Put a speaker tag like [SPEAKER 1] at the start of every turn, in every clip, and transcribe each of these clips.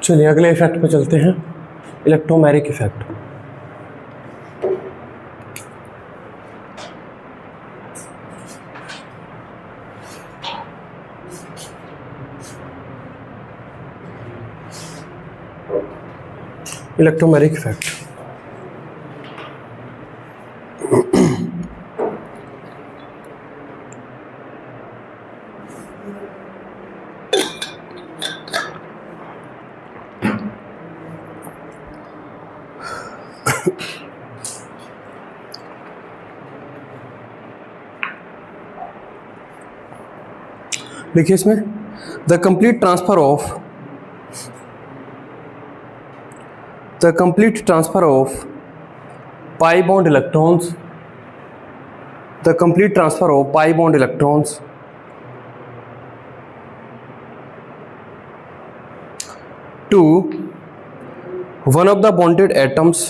[SPEAKER 1] चलिए अगले इफेक्ट पे चलते हैं, इलेक्ट्रोमैरिक इफेक्ट। इलेक्ट्रोमैरिक इफेक्ट देखिए इसमें the complete transfer of pi bond electrons, the complete transfer of pi bond electrons to one of the bonded atoms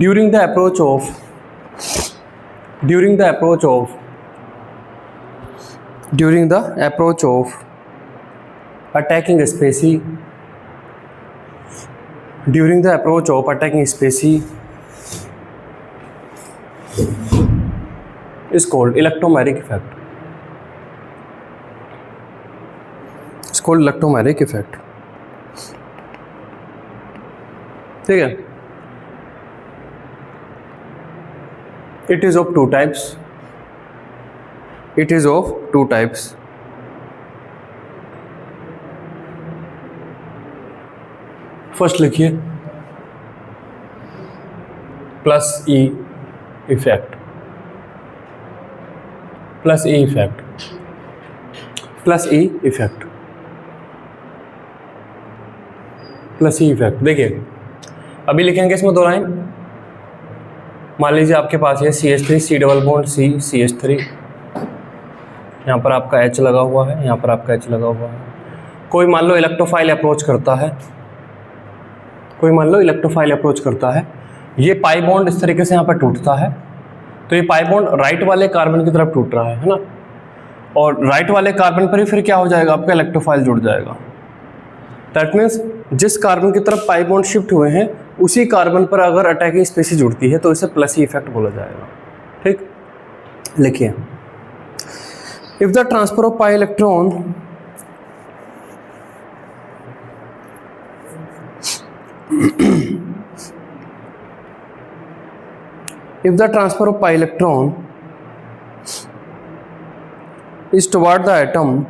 [SPEAKER 1] during the approach of attacking species is called electromagnetic effect. It's called electromagnetic effect. ठीक है, it is of two types. First लिखिए plus E effect, plus E effect. देखिए अभी लिखेंगे इसमें दो line. मान लीजिए आपके पास है CH3 C double bond C CH3, यहाँ पर आपका H लगा हुआ है, यहाँ पर आपका H लगा हुआ है। कोई मान लो इलेक्ट्रोफाइल अप्रोच करता है, ये पाई बॉन्ड इस तरीके से यहाँ पर टूटता है, तो ये पाई बॉन्ड राइट वाले कार्बन की तरफ टूट रहा है ना, और राइट वाले कार्बन पर ही फिर क्या हो जाएगा, आपका इलेक्ट्रोफाइल जुड़ जाएगा। दैट मीन्स जिस कार्बन की तरफ पाई बॉन्ड शिफ्ट हुए हैं उसी कार्बन पर अगर अटैकिंग स्पीशीज जुड़ती है तो इसे प्लस ई इफेक्ट बोला जाएगा। ठीक, लिखिए if the transfer of pi electron if the transfer of pi electron is toward the atom,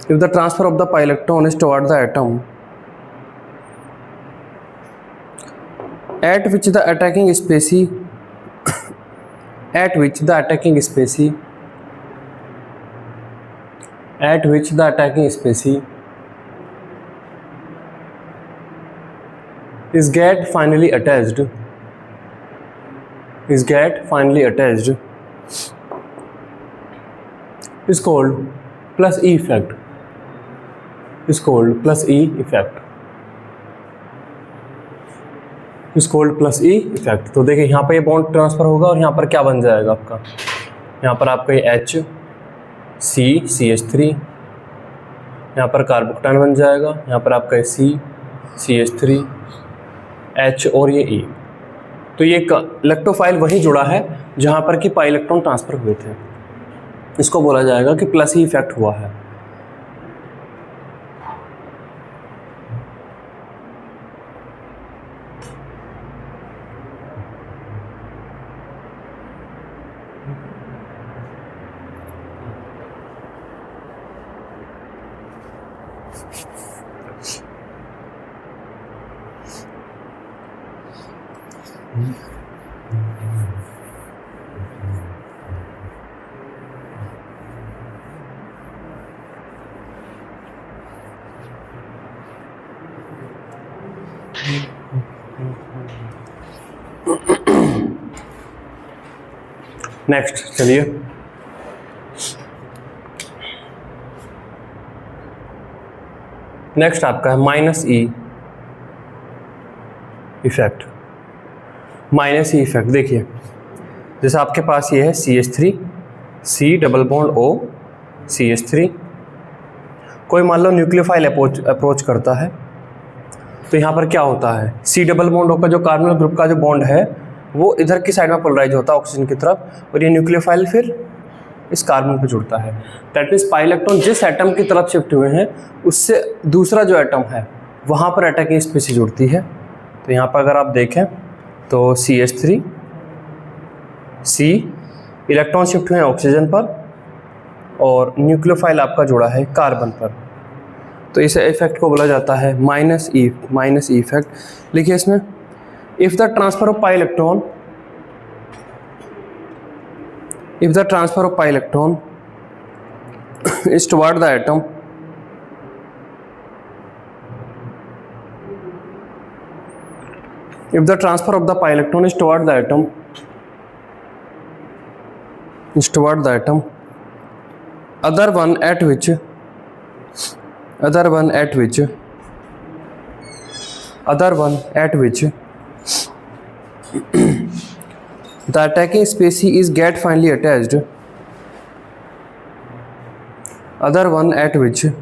[SPEAKER 1] if the transfer of the pi electron is toward the atom at which the attacking species is get finally attached is called plus E effect. Is called plus E effect. तो देखिए यहाँ पर ये bond transfer होगा और यहाँ पर क्या बन जाएगा आपका, यहाँ पर आपका ये H C CH3, यहाँ पर कार्बोक्टान बन जाएगा, यहाँ पर आपका ये C CH3 H और ये E। तो ये इलेक्ट्रोफाइल वहीं जुड़ा है जहाँ पर कि पाई इलेक्ट्रॉन ट्रांसफर हुए थे, इसको बोला जाएगा कि प्लस ई इफेक्ट हुआ है। नेक्स्ट चलिए नेक्स्ट आपका है माइनस ई इफेक्ट। माइनस ई इफेक्ट। देखिए जैसे आपके पास ये है CH3 C double bond O CH3, कोई मान लो न्यूक्लियोफाइल अप्रोच करता है तो यहाँ पर क्या होता है, C डबल बॉन्ड O का जो कार्बोनिल ग्रुप का जो बॉन्ड है वो इधर की साइड में पोलराइज होता है ऑक्सीजन की तरफ, और ये न्यूक्लियोफाइल फिर इस कार्बन पे जुड़ता है। दैट मीन्स पाई इलेक्ट्रॉन जिस एटम की तरफ शिफ्ट हुए हैं उससे दूसरा जो एटम है वहाँ पर अटैकिंग स्पीसीज जुड़ती है। तो यहाँ पर अगर आप देखें तो CH3 C इलेक्ट्रॉन शिफ्ट हुए हैं ऑक्सीजन पर और न्यूक्लियोफाइल आपका जुड़ा है कार्बन पर, तो इस इफेक्ट को बोला जाता है माइनस ई इफेक्ट। लिखिए इसमें, if the transfer of pi electron if the transfer of pi electron is toward the atom if the transfer of the pi electron is toward the atom other one at which the attacking species is get finally attached, other one at which the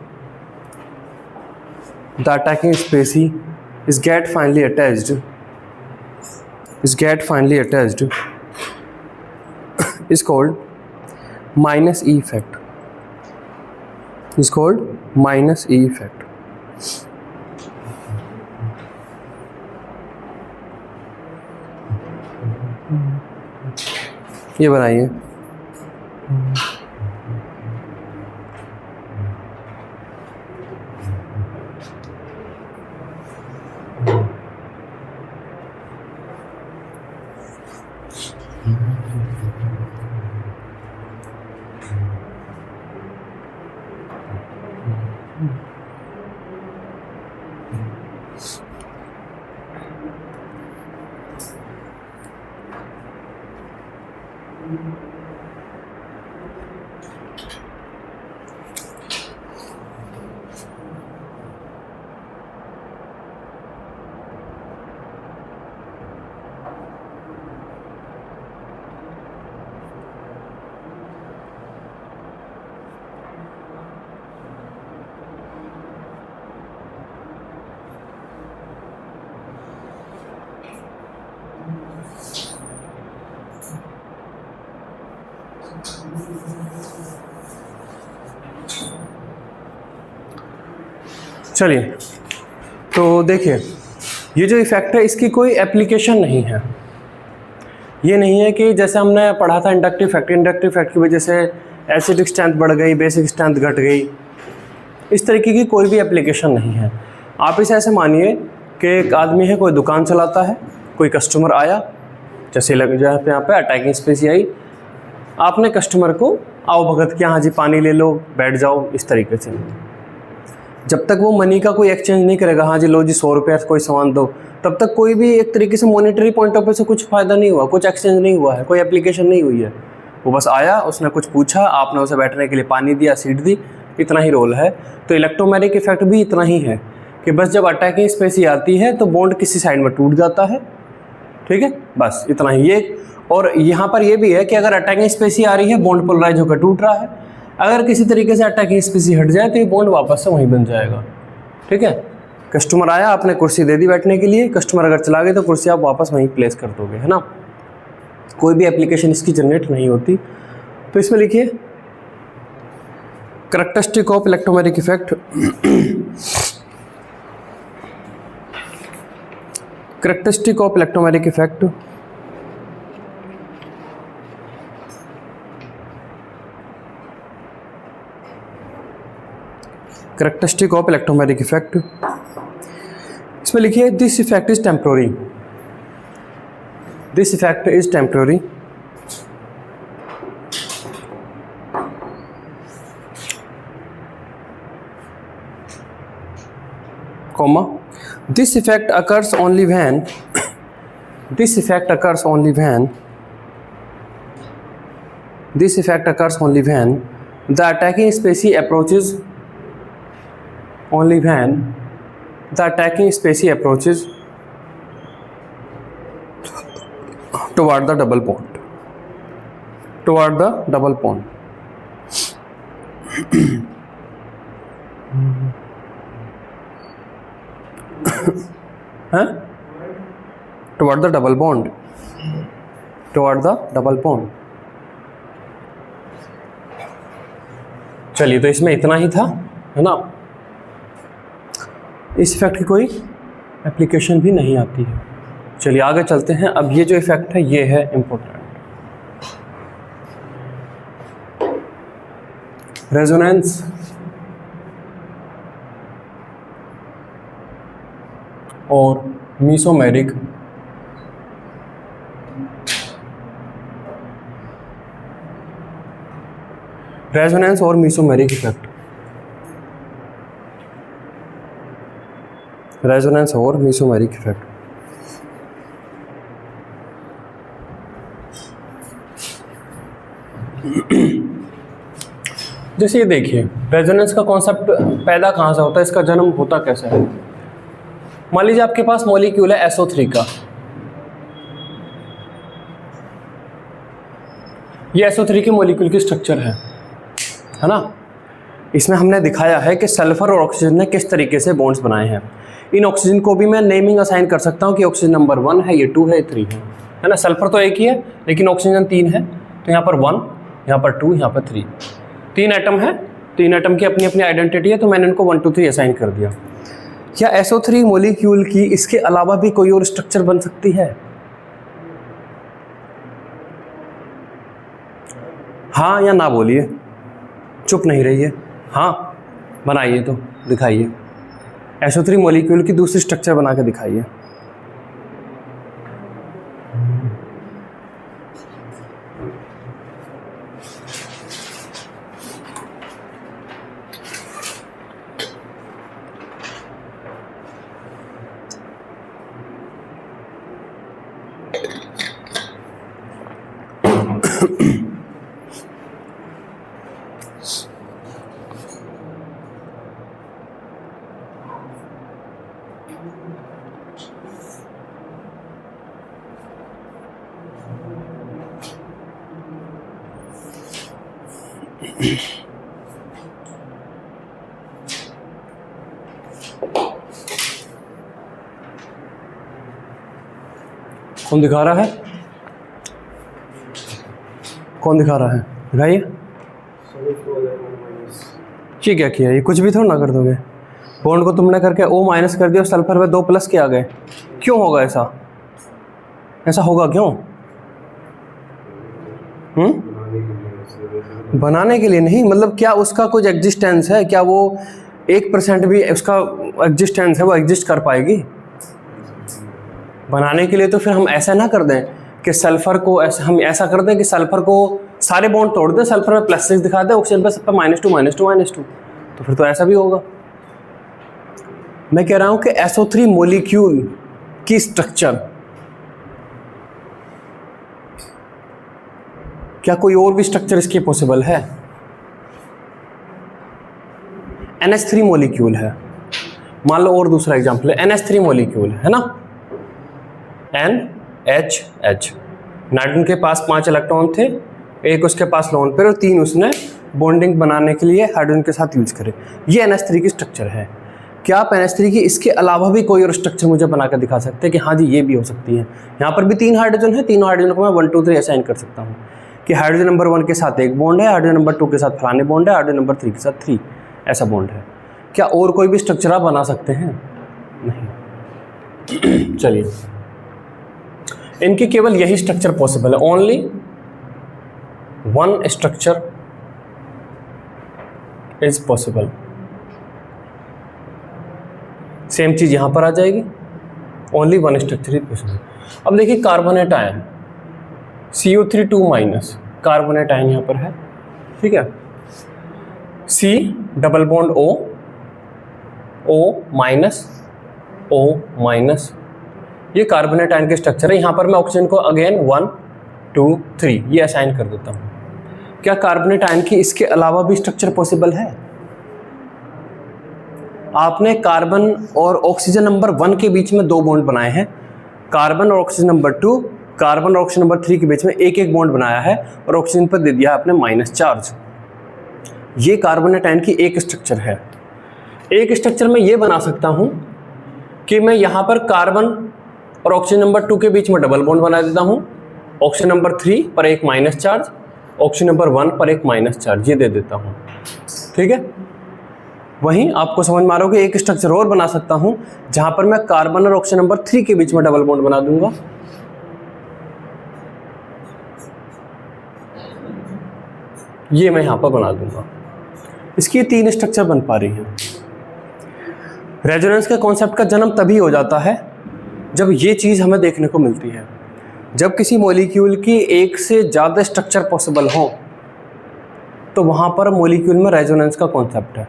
[SPEAKER 1] attacking species is get finally attached is called minus E effect, ये बनाइए। चलिए तो देखिए, ये जो effect है इसकी कोई एप्लीकेशन नहीं है। ये नहीं है कि जैसे हमने पढ़ा था इंडक्टिव इफेक्ट की वजह से एसिडिक स्ट्रेंथ बढ़ गई, बेसिक स्ट्रेंथ घट गई, इस तरीके की कोई भी एप्लीकेशन नहीं है। आप इसे ऐसे मानिए कि एक आदमी है, कोई दुकान चलाता है, कोई कस्टमर आया, जैसे यहाँ पे अटैकिंग स्पीसीज आई, आपने कस्टमर को आओ भगत किया, हाँ जी पानी ले लो, बैठ जाओ, इस तरीके से। जब तक वो मनी का कोई एक्सचेंज नहीं करेगा, हाँ जी लो जी 100 रुपये कोई सामान दो, तब तक कोई भी एक तरीके से मॉनेटरी पॉइंट ऑफ व्यू से कुछ फ़ायदा नहीं हुआ, कुछ एक्सचेंज नहीं हुआ है, कोई एप्लीकेशन नहीं हुई है। वो बस आया, उसने कुछ पूछा, आपने उसे बैठने के लिए पानी दिया, सीट दी, इतना ही रोल है। तो इलेक्ट्रोमैग्नेटिक इफेक्ट भी इतना ही है कि बस जब अटैकिंग स्पीसीज आती है तो बॉन्ड किसी साइड में टूट जाता है, ठीक है, बस इतना ही। ये और यहाँ पर ये भी है कि अगर अटैकिंग स्पीसीज आ रही है, बॉन्ड पोलराइज होकर टूट रहा है, अगर किसी तरीके से अटैकिंग स्पीसीज हट जाए तो ये बॉन्ड वापस से वहीं बन जाएगा, ठीक है। कस्टमर आया, आपने कुर्सी दे दी बैठने के लिए, कस्टमर अगर चला गया तो कुर्सी आप वापस वहीं प्लेस कर दोगे, है ना। कोई भी एप्लीकेशन इसकी जनरेट नहीं होती। तो इसमें लिखिए characteristic of electromagnetic effect, characteristic of electromagnetic effect, characteristic of electromagnetic effect. इसमें लिखिए this effect is temporary, this effect is temporary, comma, this effect occurs only when this effect occurs only when the attacking species approaches only when the attacking species approaches toward the double bond, toward the double bond. toward the double bond, toward the double bond. चलिए, तो इसमें इतना ही था, है ना। इस effect की कोई एप्लीकेशन भी नहीं आती है। चलिए आगे चलते हैं। अब ये जो इफेक्ट है ये है इम्पोर्टेंट, रेजोनेंस और मीसोमेरिक रेजोनेंस और मीसोमेरिक इफेक्ट, रेजोनेंस और मीसोमेरिक इफेक्ट। जैसे ये देखिए, रेजोनेंस का कॉन्सेप्ट पैदा कहाँ से होता है, इसका जन्म होता कैसे है। मान लीजिए आपके पास मॉलिक्यूल है SO3 का, ये SO3 की मॉलिक्यूल की स्ट्रक्चर है ना। इसमें हमने दिखाया है कि सल्फर और ऑक्सीजन ने किस तरीके से बॉन्ड्स बनाए हैं। इन ऑक्सीजन को भी मैं नेमिंग असाइन कर सकता हूँ कि ऑक्सीजन नंबर 1 है, ये 2 है, ये 3 है ना। सल्फर तो एक ही है लेकिन ऑक्सीजन 3 है, तो यहाँ पर 1, यहाँ पर 2, यहाँ पर 3, 3 एटम है, 3 एटम की अपनी अपनी आइडेंटिटी है, तो मैंने इनको 1 2 3 असाइन कर दिया। क्या SO3 मॉलिक्यूल की इसके अलावा भी कोई और स्ट्रक्चर बन सकती है? हाँ या ना बोलिए, चुप नहीं रहिए, हाँ बनाइए, तो दिखाइए। SO3 मॉलिक्यूल की दूसरी स्ट्रक्चर बना के दिखाइए। कौन दिखा रहा है? कौन दिखा रहा है? दिखाइए। ये क्या किया? ये कुछ भी थोड़ा ना कर दोगे। बॉन्ड को तुमने करके O- कर दिया, सल्फर पे 2 प्लस के आ गए। क्यों होगा ऐसा? ऐसा होगा क्यों? बनाने के लिए नहीं, मतलब क्या उसका कुछ एग्जिस्टेंस है? क्या वो 1% भी उसका एग्जिस्टेंस है, वो एग्जिस्ट कर पाएगी? बनाने के लिए तो फिर हम ऐसा ना कर दें कि सल्फर को ऐसे, हम ऐसा कर दें कि सल्फर को सारे बॉन्ड तोड़ दें, सल्फर में +6 दिखा दें, ऑक्सीजन पे सब पे -2 -2 -2, तो फिर तो ऐसा भी होगा। मैं कह रहा हूं कि SO3 मॉलिक्यूल की स्ट्रक्चर, क्या कोई और भी स्ट्रक्चर इसकी पॉसिबल है? NH3 मॉलिक्यूल है, मान लो, और दूसरा एग्जांपल है NH3 मॉलिक्यूल है ना, NHH। नाइट्रोजन के पास 5 इलेक्ट्रॉन थे, एक उसके पास लोन पेयर और 3 उसने बॉन्डिंग बनाने के लिए हाइड्रोजन के साथ यूज करे। ये NH3 की स्ट्रक्चर है। क्या आप NH3 की इसके अलावा भी कोई और स्ट्रक्चर मुझे बना कर दिखा सकते हैं कि हाँ जी ये भी हो सकती है? यहाँ पर भी 3 हाइड्रोजन है, तीनों हाइड्रोजन को मैं 1 2 3 असाइन कर सकता हूँ कि हाइड्रोजन नंबर 1 के साथ एक बॉन्ड है, हाइड्रोजन नंबर 2 के साथ फलाने बॉन्ड है, हाइड्रोजन नंबर 3 के साथ 3 ऐसा बॉन्ड है। क्या और कोई भी स्ट्रक्चर आप बना सकते हैं? नहीं। चलिए, इनकी केवल यही स्ट्रक्चर पॉसिबल है, only 1 structure is possible. Same चीज यहां पर आ जाएगी, ओनली 1 स्ट्रक्चर इज पॉसिबल। अब देखिए carbonate ion CO3 2- carbonate ion यहां पर है, ठीक है। C double bond O, O-, O-, ये कार्बोनेट आयन के स्ट्रक्चर है। यहाँ पर मैं ऑक्सीजन को अगेन 1 2 3 ये असाइन कर देता हूँ। क्या कार्बोनेट आयन की इसके अलावा भी स्ट्रक्चर पॉसिबल है? आपने कार्बन और ऑक्सीजन नंबर 1 के बीच में 2 बॉन्ड बनाए हैं, कार्बन और ऑक्सीजन नंबर 2, कार्बन और ऑक्सीजन नंबर 3 के बीच में एक एक बॉन्ड बनाया है और ऑक्सीजन पर दे दिया है आपने माइनस चार्ज। ये कार्बोनेटाइन की एक स्ट्रक्चर है। एक स्ट्रक्चर में ये बना सकता हूं कि मैं यहां पर कार्बन और ऑक्सीजन नंबर 2 के बीच में डबल बॉन्ड बना देता हूं, ऑक्सीजन नंबर 3 पर एक माइनस चार्ज, ऑक्सीजन नंबर 1 पर एक माइनस चार्ज, ये दे देता हूं। ठीक है, वहीं आपको समझ में आ रहा हो कि एक स्ट्रक्चर और बना सकता हूं जहां पर मैं कार्बन और ऑक्सीजन नंबर 3 के बीच में डबल बॉन्ड बना दूंगा। ये मैं यहां पर बना दूंगा। इसकी 3 स्ट्रक्चर बन पा रही हैं। रेजोनेंस के कॉन्सेप्ट का जन्म तभी हो जाता है जब ये चीज़ हमें देखने को मिलती है, जब किसी मॉलिक्यूल की एक से ज़्यादा स्ट्रक्चर पॉसिबल हो तो वहाँ पर मॉलिक्यूल में रेजोनेंस का कॉन्सेप्ट है।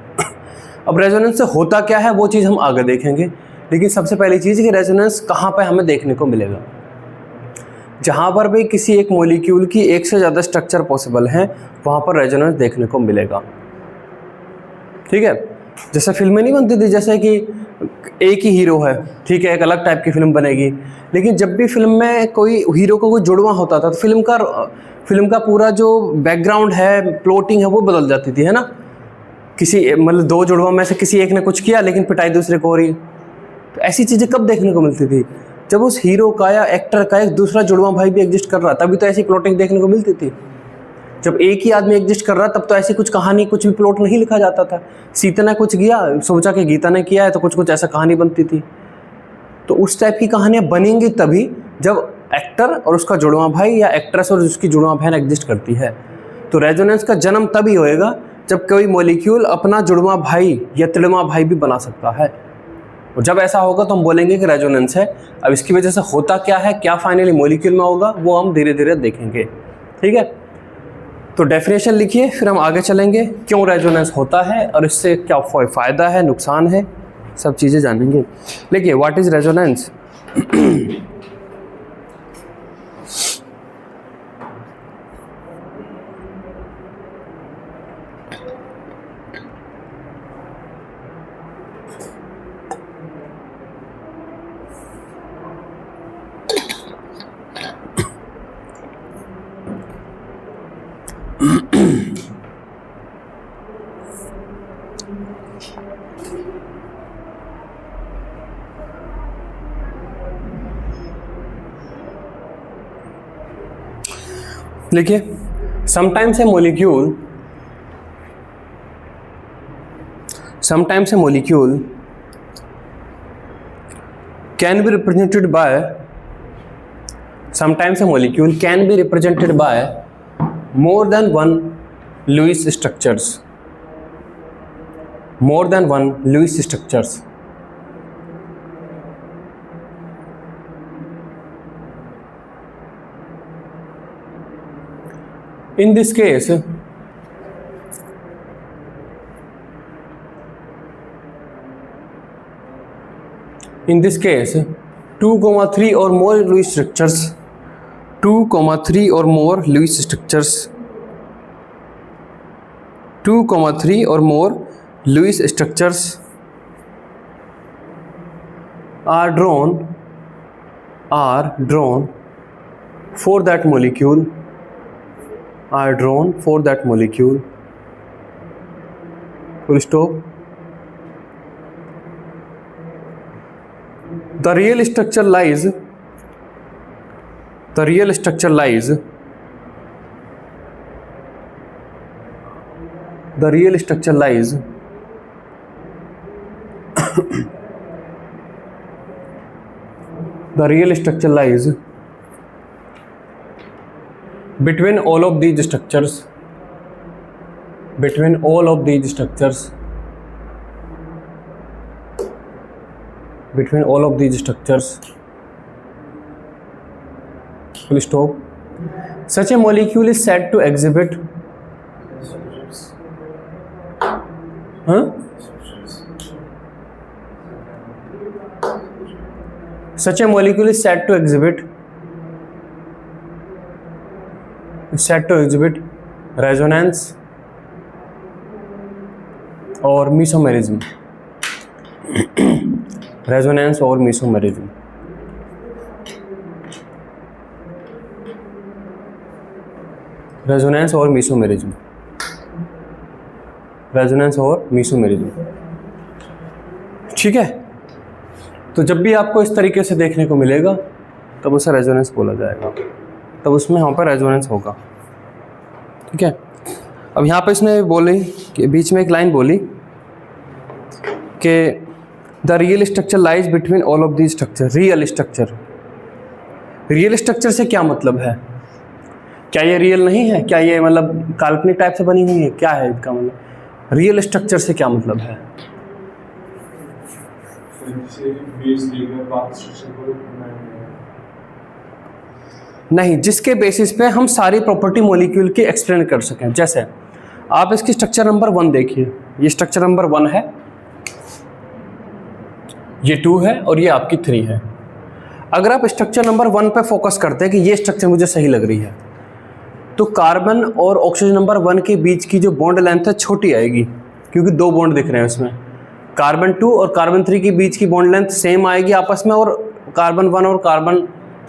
[SPEAKER 1] अब रेजोनेंस से होता क्या है वो चीज़ हम आगे देखेंगे, लेकिन सबसे पहली चीज़ कि रेजोनेंस कहाँ पर हमें देखने को मिलेगा। जहाँ पर भी किसी एक मॉलिक्यूल की एक से ज़्यादा स्ट्रक्चर पॉसिबल हैं वहाँ पर रेजोनेंस देखने को मिलेगा। ठीक है, जैसे फिल्में नहीं बनती थी, जैसे कि एक ही हीरो है, ठीक है, एक अलग टाइप की फिल्म बनेगी, लेकिन जब भी फिल्म में कोई हीरो को कोई जुड़वा होता था तो फिल्म का पूरा जो बैकग्राउंड है, प्लॉटिंग है, वो बदल जाती थी, है ना। किसी मतलब 2 जुड़वा में से किसी एक ने कुछ किया लेकिन पिटाई दूसरे को हो रही। तो ऐसी चीज़ें कब देखने को मिलती थी? जब उस हीरो का या एक्टर का एक दूसरा जुड़वा भाई भी एग्जिस्ट कर रहा, तभी तो ऐसी प्लॉटिंग देखने को मिलती थी। जब एक ही आदमी एग्जिस्ट कर रहा तब तो ऐसी कुछ कहानी, कुछ भी प्लॉट नहीं लिखा जाता था। सीता ने कुछ किया, सोचा कि गीता ने किया है, तो कुछ ऐसा कहानी बनती थी। तो उस टाइप की कहानियाँ बनेंगी तभी जब एक्टर और उसका जुड़वा भाई या एक्ट्रेस और उसकी जुड़वा बहन एग्जिस्ट करती है। तो रेजोनेंस का जन्म तभी होएगा जब कोई मॉलिक्यूल अपना जुड़वा भाई या तिड़वा भाई भी बना सकता है, और जब ऐसा होगा तो हम बोलेंगे कि रेजोनेंस है। अब इसकी वजह से होता क्या है, क्या फाइनली मॉलिक्यूल में होगा, वो हम धीरे धीरे देखेंगे। ठीक है, तो डेफिनेशन लिखिए, फिर हम आगे चलेंगे क्यों रेजोनेंस होता है और इससे क्या फ़ायदा है, नुकसान है, सब चीज़ें जानेंगे। देखिए, व्हाट इज़ रेजोनेंस। देखिए, sometimes a molecule can be represented by more than one Lewis structures. In this case, 2,3 or more Lewis structures, 2,3 or more Lewis structures are drawn for that molecule. Full stop. The real structure lies between all of these structures. Full stop. Such a molecule is said to exhibit resonance or mesomerism. Resonance और मीसोमेरिज्म, resonance और मीसोमेरिज्म। ठीक है, तो जब भी आपको इस तरीके से देखने को मिलेगा तब उसे रेजोनेंस बोला जाएगा, तब उसमें यहाँ पर रेजोनेंस होगा। ठीक है, अब यहाँ पर इसने बोली कि बीच में एक लाइन बोली कि the real structure lies between all of these structure. Real structure, real structure से क्या मतलब है? क्या ये रियल नहीं है? क्या ये मतलब काल्पनिक टाइप से बनी हुई है? क्या है इसका मतलब? रियल स्ट्रक्चर से क्या मतलब है? नहीं, जिसके बेसिस पे हम सारी प्रॉपर्टी मॉलिक्यूल की एक्सप्लेन कर सकें। जैसे आप इसकी स्ट्रक्चर नंबर 1 देखिए, ये स्ट्रक्चर नंबर 1 है, ये 2 है और ये आपकी 3 है। अगर आप स्ट्रक्चर नंबर 1 पे फोकस करते हैं कि ये स्ट्रक्चर मुझे सही लग रही है, तो कार्बन और ऑक्सीजन नंबर 1 के बीच की जो बॉन्ड लेंथ है छोटी आएगी, क्योंकि 2 बॉन्ड दिख रहे हैं उसमें। कार्बन 2 और कार्बन 3 के बीच की बॉन्ड लेंथ सेम आएगी आपस में, और कार्बन 1 और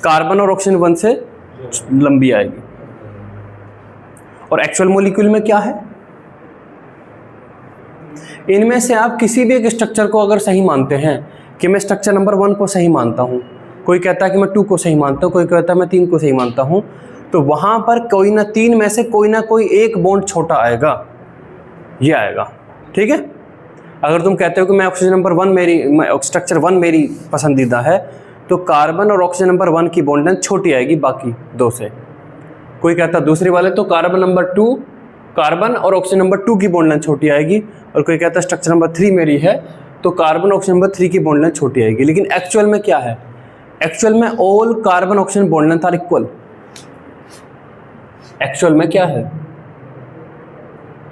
[SPEAKER 1] कार्बन और ऑक्सीजन 1 से लंबी आएगी। और एक्चुअल मॉलिक्यूल में क्या है? इनमें से आप किसी भी एक स्ट्रक्चर को अगर सही मानते हैं कि मैं स्ट्रक्चर नंबर 1 को सही मानता हूं, कोई कहता है कि मैं 2 को सही मानता हूं, कोई कहता है मैं 3 को सही मानता हूं, तो वहां पर कोई ना 3 में से कोई ना कोई एक बॉन्ड छोटा आएगा, ये आएगा। ठीक है, अगर तुम कहते हो कि मैं ऑक्सीजन नंबर 1 स्ट्रक्चर 1 मेरी पसंदीदा है, तो कार्बन और ऑक्सीजन नंबर 1 की बॉन्ड लेंथ छोटी आएगी बाकी 2 से। कोई कहता है दूसरी वाले तो कार्बन और ऑक्सीजन नंबर 2 की बॉन्ड लेंथ छोटी आएगी, और कोई कहता है स्ट्रक्चर नंबर 3 मेरी है तो कार्बन ऑक्सीजन नंबर 3 की बॉन्ड लेंथ छोटी आएगी। लेकिन एक्चुअल में क्या है? एक्चुअल में all carbon oxygen bond length are equal. Actual में क्या है?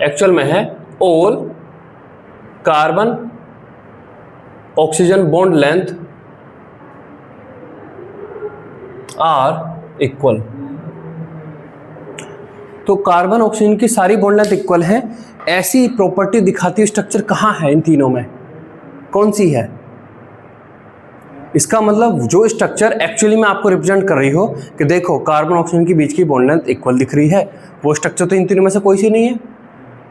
[SPEAKER 1] एक्चुअल में है all carbon oxygen bond length are equal. तो कार्बन ऑक्सीजन की सारी बॉन्ड लेंथ इक्वल है। ऐसी प्रॉपर्टी दिखाती हुई स्ट्रक्चर कहां है? इन तीनों में कौन सी है? इसका मतलब जो स्ट्रक्चर एक्चुअली में आपको रिप्रेजेंट कर रही हो कि देखो कार्बन ऑक्सीजन के बीच की बॉन्ड लेंथ इक्वल दिख रही है, वो स्ट्रक्चर तो इन तीनों में से कोई सी नहीं है,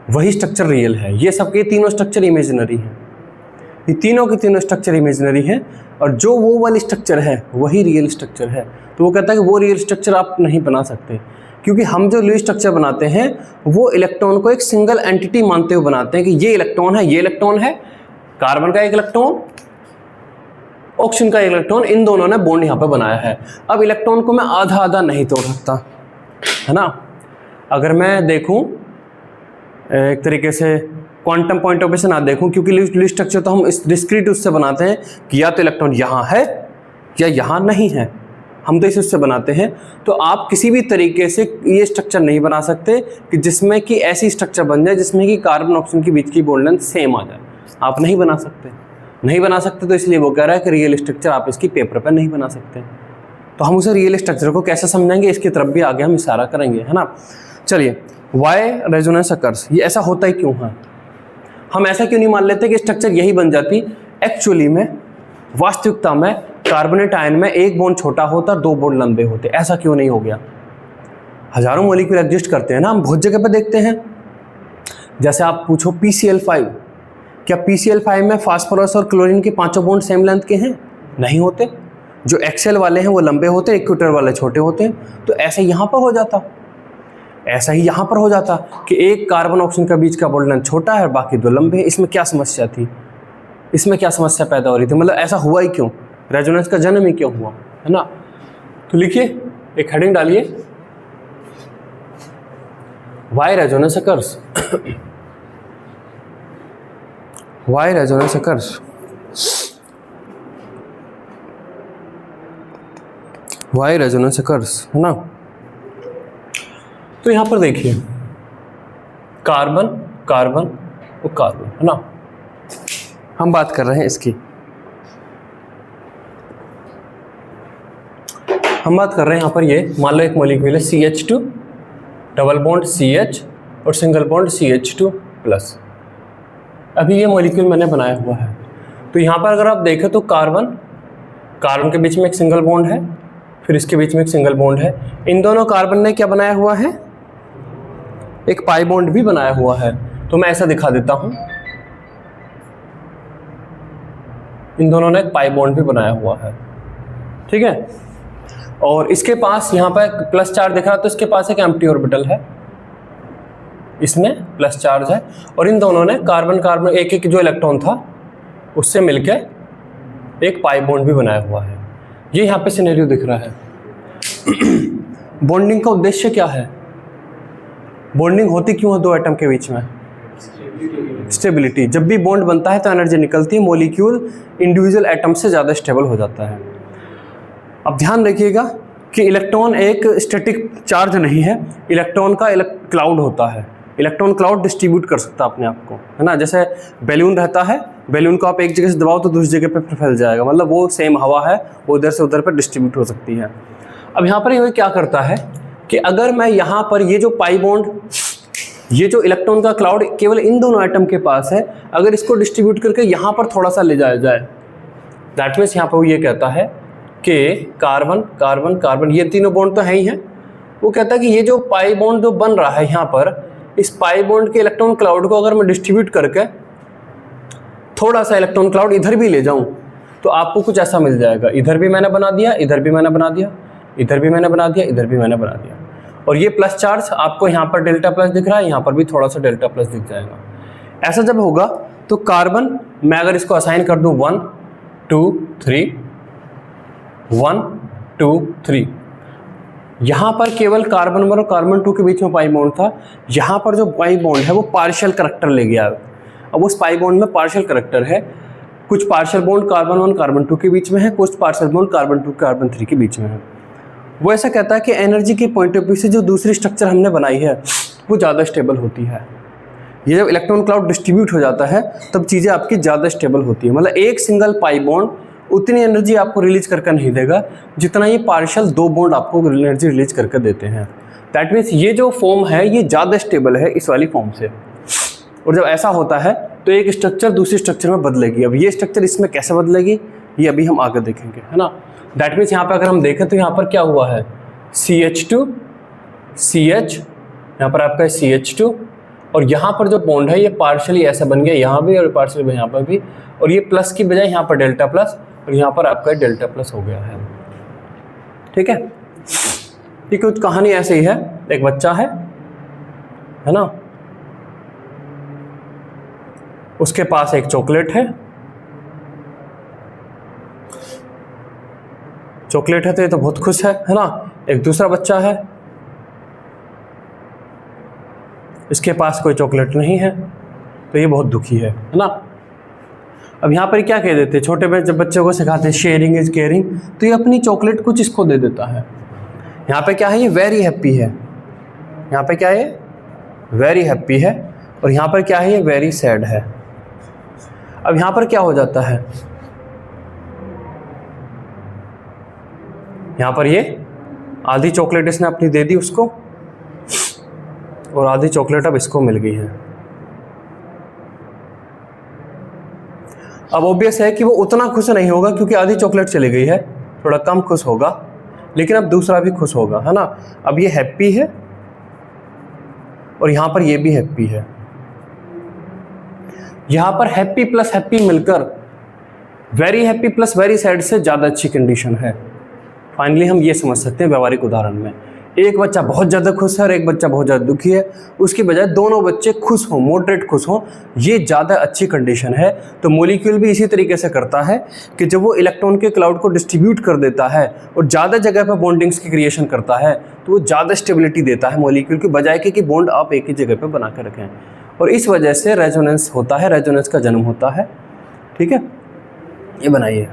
[SPEAKER 1] वही स्ट्रक्चर रियल है। ये सबके तीनों स्ट्रक्चर इमेजिनरी हैं, ये तीनों के तीनों स्ट्रक्चर इमेजिनरी हैं, और जो वो वाली स्ट्रक्चर है वही रियल स्ट्रक्चर है। तो वो कहता है कि वो रियल स्ट्रक्चर आप नहीं बना सकते, क्योंकि हम जो रियल स्ट्रक्चर बनाते हैं वो इलेक्ट्रॉन को एक सिंगल एंटिटी मानते हुए बनाते हैं कि ये इलेक्ट्रॉन है, ये इलेक्ट्रॉन है, कार्बन का एक इलेक्ट्रॉन, ऑक्सीजन का इलेक्ट्रॉन, इन दोनों ने बॉन्ड यहाँ पे बनाया है। अब इलेक्ट्रॉन को मैं आधा आधा नहीं तोड़ सकता, है ना। अगर मैं देखूं एक तरीके से क्वांटम पॉइंट ऑफ व्यू से ना देखूं, क्योंकि लिस्ट स्ट्रक्चर तो हम इस डिस्क्रीट उससे बनाते हैं कि या तो इलेक्ट्रॉन यहाँ है या यहाँ नहीं है, हम तो इस उससे बनाते हैं। तो आप किसी भी तरीके से ये स्ट्रक्चर नहीं बना सकते कि जिसमें कि ऐसी स्ट्रक्चर बन जाए जिसमें कि कार्बन ऑक्सीजन के बीच की बॉन्ड लेंथ सेम आ जाए। आप नहीं बना सकते, नहीं बना सकते, तो इसलिए वो कह रहा है कि रियल स्ट्रक्चर आप इसकी पेपर पर नहीं बना सकते। तो हम उसे रियल स्ट्रक्चर को कैसे समझेंगे, इसकी तरफ भी आगे हम इशारा करेंगे, है ना। चलिए, वाई रेजोनेंस अकर्स, ये ऐसा होता ही क्यों है? हम ऐसा क्यों नहीं मान लेते कि स्ट्रक्चर यही बन जाती? एक्चुअली में वास्तविकता में कार्बोनेट आयन में एक बॉन्ड छोटा होता, 2 बॉन्ड लंबे होते। ऐसा क्यों नहीं हो गया? हजारों मॉलिक्यूल एग्जिस्ट करते हैं ना, हम बहुत जगह पर देखते हैं। जैसे आप पूछो PCl5, क्या PCl5 में फास्फोरस और क्लोरीन के 5 बॉन्ड सेम लेंथ के हैं? नहीं होते। जो एक्सेल वाले हैं वो लंबे होते हैं, इक्वेटर वाले छोटे होते हैं। तो ऐसे यहाँ पर हो जाता, ऐसा ही यहाँ पर हो जाता कि एक कार्बन ऑक्सीजन का बीच का बॉन्ड लेंथ छोटा है और बाकी 2 लंबे हैं। इसमें क्या समस्या थी? इसमें क्या समस्या पैदा हो रही थी? मतलब ऐसा हुआ ही क्यों? रेजोनेंस का जन्म ही क्यों हुआ, है ना। तो लिखिए, एक हेडिंग डालिए, why resonance occurs. Why resonance occurs, why resonance occurs, है ना। तो यहां पर देखिए, कार्बन कार्बन और कार्बन, है ना, हम बात कर रहे हैं इसकी, हम बात कर रहे हैं यहाँ पर ये मान लो एक मॉलिक्यूल है CH2, डबल बॉन्ड CH और सिंगल बॉन्ड CH2 प्लस। अभी ये मॉलिक्यूल मैंने बनाया हुआ है। तो यहाँ पर अगर आप देखें तो कार्बन के बीच में एक सिंगल बॉन्ड है, फिर इसके बीच में एक सिंगल बॉन्ड है। इन दोनों कार्बन ने क्या बनाया हुआ है? एक पाई बॉन्ड भी बनाया हुआ है। तो मैं ऐसा दिखा देता हूं, इन दोनों ने एक पाई बॉन्ड भी बनाया हुआ है, ठीक है। और इसके पास यहाँ पर प्लस चार्ज दिख रहा है, तो इसके पास एक एम्प्टी ऑर्बिटल है, इसमें प्लस चार्ज है, और इन दोनों ने कार्बन कार्बन एक एक जो इलेक्ट्रॉन था उससे मिलकर एक पाई बॉन्ड भी बनाया हुआ है। ये यहाँ पे सिनेरियो दिख रहा है। बॉन्डिंग का उद्देश्य क्या है? बॉन्डिंग होती क्यों है दो एटम के बीच में? स्टेबिलिटी। जब भी बॉन्ड बनता है तो एनर्जी निकलती है, मॉलिक्यूल इंडिविजुअल एटम से ज़्यादा स्टेबल हो जाता है। अब ध्यान रखिएगा कि इलेक्ट्रॉन एक स्टैटिक चार्ज नहीं है, इलेक्ट्रॉन का क्लाउड होता है। इलेक्ट्रॉन क्लाउड डिस्ट्रीब्यूट कर सकता है अपने आप को, है ना। जैसे बैलून रहता है, बैलून को आप एक जगह से दबाओ तो दूसरी जगह पे फैल जाएगा, मतलब वो सेम हवा है, वो उधर से उधर पर डिस्ट्रीब्यूट हो सकती है। अब यहाँ पर ये क्या करता है कि अगर मैं यहाँ पर ये जो पाई बॉन्ड, ये जो इलेक्ट्रॉन का क्लाउड केवल इन दोनों एटम के पास है, अगर इसको डिस्ट्रीब्यूट करके यहाँ पर थोड़ा सा ले जाया जाए, दैट मीन्स यहाँ पर वो ये कहता है कि कार्बन कार्बन कार्बन, ये तीनों बॉन्ड तो है ही हैं, वो कहता है कि ये जो पाई बॉन्ड जो बन रहा है यहाँ पर, इस पाई बॉन्ड के इलेक्ट्रॉन क्लाउड को अगर मैं डिस्ट्रीब्यूट करके थोड़ा सा इलेक्ट्रॉन क्लाउड इधर भी ले जाऊं तो आपको कुछ ऐसा मिल जाएगा। इधर भी मैंने बना दिया, इधर भी मैंने बना दिया, इधर भी मैंने बना दिया, इधर भी मैंने बना दिया, और ये प्लस चार्ज आपको यहाँ पर डेल्टा प्लस दिख रहा है, यहाँ पर भी थोड़ा सा डेल्टा प्लस दिख जाएगा। ऐसा जब होगा तो कार्बन, मैं अगर इसको असाइन कर दूं 1 2 3 1 2 3, यहाँ पर केवल कार्बन 1 और कार्बन 2 के बीच में पाई बॉन्ड था, यहाँ पर जो पाई बॉन्ड है वो पार्शियल करैक्टर ले गया। अब उस पाई बॉन्ड में पार्शियल करैक्टर है, कुछ पार्शियल बॉन्ड कार्बन 1 कार्बन 2 के बीच में है, कुछ पार्शियल बॉन्ड कार्बन 2 कार्बन 3 के बीच में है। वो ऐसा कहता है कि एनर्जी के पॉइंट ऑफ व्यू से जो दूसरी स्ट्रक्चर हमने बनाई है वो ज़्यादा स्टेबल होती है। ये जब इलेक्ट्रॉन क्लाउड डिस्ट्रीब्यूट हो जाता है तब चीज़ें आपकी ज़्यादा स्टेबल होती है, मतलब एक सिंगल पाई बॉन्ड उतनी एनर्जी आपको रिलीज करके नहीं देगा जितना ये पार्शियल दो बॉन्ड आपको एनर्जी रिलीज करके देते हैं। दैट मीन्स ये जो फॉर्म है ये ज़्यादा स्टेबल है इस वाली फॉर्म से, और जब ऐसा होता है तो एक स्ट्रक्चर दूसरी स्ट्रक्चर में बदलेगी। अब ये स्ट्रक्चर इसमें कैसे बदलेगी ये अभी हम आगे देखेंगे, है ना। दैट मीन्स यहाँ पर अगर हम देखें तो यहाँ पर क्या हुआ है, CH2 CH, यहाँ पर आपका CH2, और यहाँ पर जो बॉन्ड है ये पार्शियली ऐसा बन गया यहाँ भी और पार्शियली यहाँ पर भी, और ये प्लस की बजाय यहाँ पर डेल्टा प्लस और यहाँ पर आपका डेल्टा प्लस हो गया है, ठीक है। ये कुछ कहानी ऐसे ही है, एक बच्चा है ना, उसके पास एक चॉकलेट है, चॉकलेट है तो ये तो बहुत खुश है ना। एक दूसरा बच्चा है, इसके पास कोई चॉकलेट नहीं है तो ये बहुत दुखी है ना। अब यहाँ पर क्या कह देते हैं, छोटे जब बच्चों को सिखाते हैं शेयरिंग इज केयरिंग, तो ये अपनी चॉकलेट कुछ इसको दे देता है। यहाँ पे क्या है, ये वेरी हैप्पी है, यहाँ पे क्या है, वेरी हैप्पी है, और यहाँ पर क्या है, ये वेरी सैड है। अब यहाँ पर क्या हो जाता है, यहाँ पर ये आधी चॉकलेट इसने अपनी दे दी उसको और आधी चॉकलेट अब इसको मिल गई है। अब ऑब्वियस है कि वो उतना खुश नहीं होगा क्योंकि आधी चॉकलेट चली गई है, थोड़ा कम खुश होगा, लेकिन अब दूसरा भी खुश होगा, है ना। अब ये हैप्पी है और यहाँ पर ये भी हैप्पी है। यहाँ पर हैप्पी प्लस हैप्पी मिलकर very happy plus very sad से ज़्यादा अच्छी कंडीशन है। फाइनली हम ये समझ सकते हैं व्यवहारिक उदाहरण में, एक बच्चा बहुत ज़्यादा खुश है और एक बच्चा बहुत ज़्यादा दुखी है, उसकी बजाय दोनों बच्चे खुश हों, मॉडरेट खुश हों, ये ज़्यादा अच्छी कंडीशन है। तो मॉलिक्यूल भी इसी तरीके से करता है कि जब वो इलेक्ट्रॉन के क्लाउड को डिस्ट्रीब्यूट कर देता है और ज़्यादा जगह पर बॉन्डिंग्स की क्रिएशन करता है तो वो ज़्यादा स्टेबिलिटी देता है मॉलिक्यूल की बजाय कि बॉन्ड आप एक ही जगह पर बना कर रखें, और इस वजह से रेजोनेंस होता है, रेजोनेंस का जन्म होता है, ठीक है। ये बनाइए